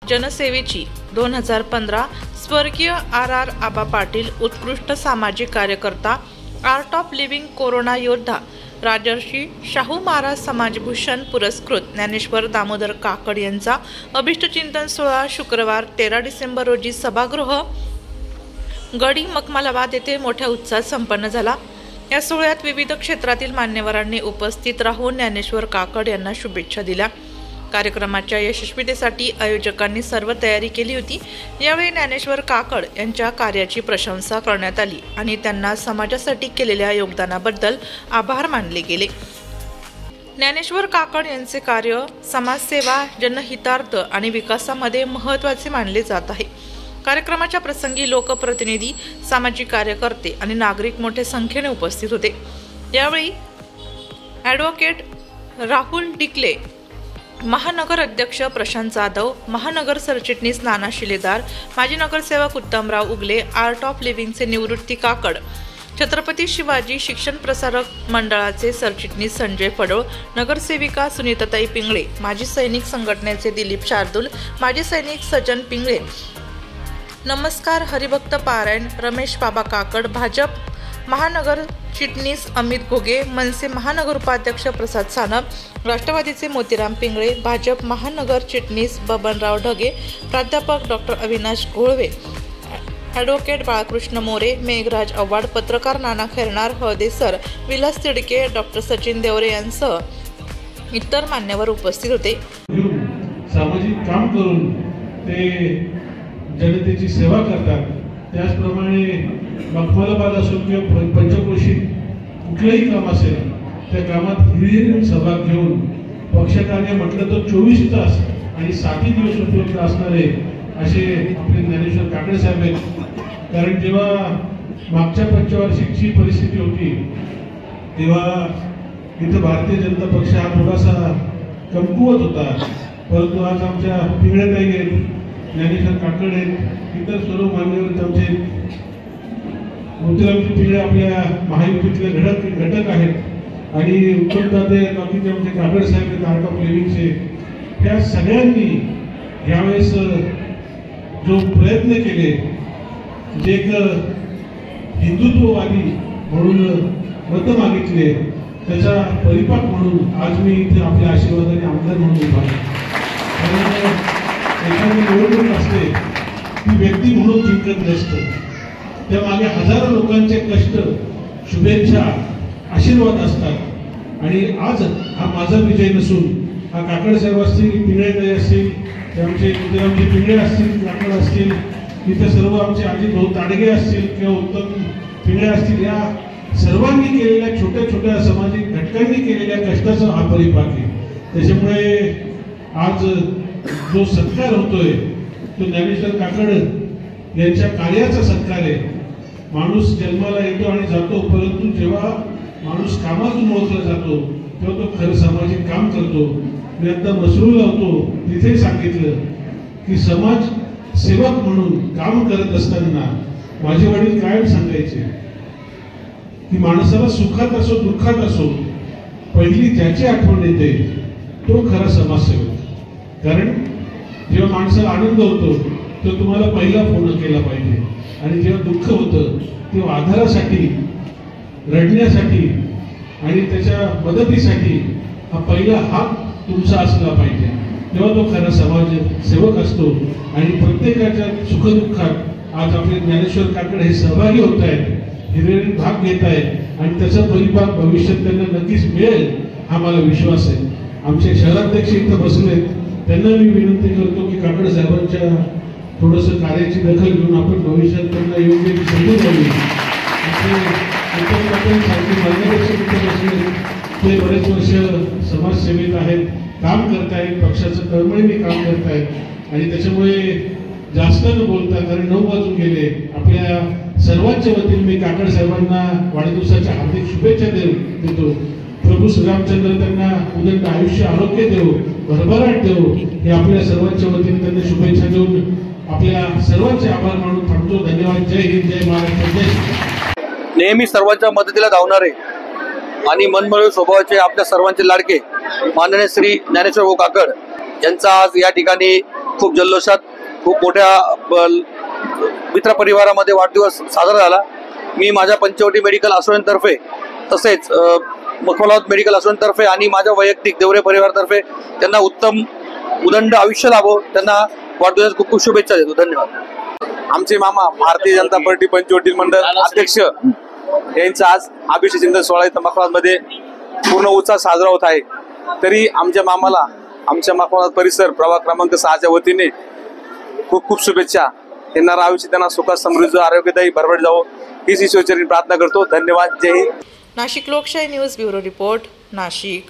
जनसेवेची 2015 स्वर्गीय RR आबा पाटील उत्कृष्ट सामाजिक कार्यकर्ता, आर्ट ऑफ लिव्हिंग कोरोना योद्धा, राजर्षी शाहू महाराज समाजभूषण पुरस्कृत ज्ञानेश्वर दामोदर काकड यांचा अभिष्टचिंतन सोहळा शुक्रवार 13 डिसेंबर रोजी सभागृह गडी मखमलाबाद येथे मोठ्या उत्साहात संपन्न झाला। या सोहळ्यात विविध क्षेत्रातील मान्यवरांनी उपस्थित राहून ज्ञानेश्वर काकड यांना शुभेच्छा दिल्या। कार्यक्रमाच्या यशस्वीतेसाठी आयोजकांनी सर्व तयारी केली होती। यावेळी ज्ञानेश्वर काकड यांच्या कार्याची प्रशंसा करण्यात आली आणि त्यांना समाजासाठी केलेल्या योगदानाबद्दल आभार मानले गेले। ज्ञानेश्वर काकड यांचे कार्य समाजसेवा, जनहितार्थ आणि विकासामध्ये महत्त्वाचे मानले जात आहे। कार्यक्रमाच्या प्रसंगी लोकप्रतिनिधी, सामाजिक कार्यकर्ते आणि नागरिक मोठ्या संख्येने उपस्थित होते। यावेळी ॲडव्होकेट राहुल डिकले, महानगर अध्यक्ष प्रशांत जाधव, महानगर सरचिटणीस नाना शिलेदार, माजी नगरसेवक उत्तमराव उगले, आर्ट ऑफ लिव्हिंगचे निवृत्ती काकड, छत्रपती शिवाजी शिक्षण प्रसारक मंडळाचे सरचिटणीस संजय फडोळ, नगरसेविका सुनीताताई पिंगळे, माजी सैनिक संघटनेचे दिलीप शार्दूल, माजी सैनिक सज्जन पिंगळे, नमस्कार हरिभक्त पारायण रमेश बाबा काकड, भाजप महानगर चिटणीस अमित घोगे, मनसे महानगर उपाध्यक्ष प्रसाद सानप, राष्ट्रवादीचे मोतीराम पिंगळे, भाजप महानगर चिटणीस बबनराव ढगे, प्राध्यापक डॉक्टर अविनाश घोळवे, ॲडव्होकेट बाळकृष्ण मोरे, मेघराज आव्हाड, पत्रकार नाना खैरनार, हळदेसर, विलास तिडके, डॉक्टर सचिन देवरे यांसह इतर मान्यवर उपस्थित होते। सामाजिक काम करून ते जनतेची सेवा करतात। त्याचप्रमाणे मखमलाबाद असो किंवा पंचक्रोशीत कुठलंही काम असेल त्या कामात हिरिरीने सहभाग घेऊन पक्षकार्य म्हटलं तर 24 तास आणि 7 दिवस उपलब्ध असणारे असे आपले ज्ञानेश्वर काकड साहेब आहेत। कारण जेव्हा मागच्या पंचवार्षिकची परिस्थिती होती तेव्हा इथं भारतीय जनता पक्ष हा थोडासा कमकुवत होता, परंतु आज आमच्या पिंगळेताई आहेत, ज्ञानेश्वर काकड आहेत, इतर सर्व मान्यवर आमचे मोतीरामजी पिंगळे आपल्या महायुतीतले घटक आहेत आणि उत्तमदाते बाकीचे आमचे काकड साहेब आहेत आर्ट ऑफ लिव्हिंगचे। ह्या सगळ्यांनी यावेळेस जो प्रयत्न केले, जे एक हिंदुत्ववादी म्हणून मत मागितले, त्याचा परिपाक म्हणून आज मी इथे आपल्या आशीर्वादाने आमदार म्हणून उभा आहे। एखादी निवडणूक असते ती व्यक्ती म्हणून जिंकत नसतं, त्यामागे हजारो लोकांचे कष्ट, शुभेच्छा, आशीर्वाद असतात आणि आज हा माझा विजय नसून हा काकड साहेब असतील, पिंगळेताई असतील, आमचे मोतीरामजी पिंगळे असतील, काकड असतील, इथे सर्व आमचे अजित भाऊ ताडगे असतील किंवा उत्तम पिंगळे असतील, या सर्वांनी केलेल्या छोट्या छोट्या सामाजिक घटकांनी केलेल्या कष्टाचा हा परिपाक आहे। त्याच्यामुळे आज जो सत्कार होतोय तो ज्ञानेश्वर काकड यांच्या कार्याचा सत्कार आहे। माणूस जन्माला येतो आणि जातो, परंतु जेव्हा माणूस कामातून ओळखला जातो तेव्हा तो खरं सामाजिक काम करतो। मी आता मसरूळ लावतो तिथे सांगितलं की समाज सेवक म्हणून काम करत असताना माझे वडील कायम सांगायचे की माणसाला सुखात असो दुःखात असो पहिली ज्याची आठवण येते तो खरा समाजसेवक। कारण जेव्हा माणसाला आनंद होतो तो तुम्हाला पहिला फोन केला पाहिजे आणि जेव्हा दुःख होतं तेव्हा आधारासाठी, रडण्यासाठी आणि त्याच्या मदतीसाठी हा पहिला हात तुमचा असला पाहिजे, तेव्हा तो खरा समाजसेवक असतो। आणि प्रत्येकाच्या सुखदुःखात आज आपले ज्ञानेश्वर काकड हे सहभागी होत आहेत, हिरिरीने भाग घेत आहेत आणि त्याचा परिपाक भविष्यात त्यांना नक्कीच मिळेल हा मला विश्वास आहे। आमचे शहराध्यक्ष इथं बसलेत, त्यांना मी विनंती करतो की काकड साहेबांच्या थोडंसं कार्याची दखल घेऊन आपण भविष्यात त्यांना योग्य समजून द्यावी। ते बरेच वर्ष समाजसेवेत आहेत, काम करतायत, पक्षाचं तळमळीने काम करतायत आणि त्याच्यामुळे जास्त न बोलता, कारण 9 वाजून गेले, आपल्या सर्वांच्या वतीने मी काकड साहेबांना वाढदिवसाच्या हार्दिक शुभेच्छा देतो। प्रभू श्रीरामचंद्र त्यांना उदंड आयुष्य, आरोग्य देव, भरभराट देव, हे आपल्या सर्वांच्या वतीने त्यांना शुभेच्छा देऊन आपल्या सर्वांचे आभार मानून थांबतो। धन्यवाद। जय हिंद, जय महाराष्ट्र, जय। नेहमी सर्वांच्या मदतीला धावणारे आणि मनमिळावू स्वभावाचे आपल्या सर्वांचे लाडके माननीय श्री ज्ञानेश्वर काकड यांचा आज या ठिकाणी खूप जल्लोषात खूप मोठ्या मित्रपरिवारामध्ये वाढदिवस साजरा झाला. मी माझ्या पंचवटी मेडिकल असोसिएशनतर्फे तसेच मखमलाबाद मेडिकल असोसिएशनतर्फे आणि माझ्या वैयक्तिक देवरे परिवारातर्फे त्यांना उत्तम उदंड आयुष्य लाभो, त्यांना वाढदिवसाच्या खूप खूप शुभेच्छा देतो. धन्यवाद. आमचे मामा भारतीय जनता पार्टी पंचवटी मंडळ अध्यक्ष यांचा आज अभिषेक चिंतन सोहळा इथं मखमलाबादमध्ये पूर्ण उत्साह साजरा होत आहे. तरी आमच्या मामाला आमच्या मखमलाबाद परिसर प्रभाग क्रमांक 6च्या वतीने खूप खूप शुभेच्छा. येणारं आयुष्य त्यांना सुखात समृद्ध आरोग्यदायी भरभर जावो हीच ईश्वरचरणी प्रार्थना करतो. धन्यवाद. जय हिंद. नाशिक लोकशाही न्यूज ब्युरो रिपोर्ट, नाशिक.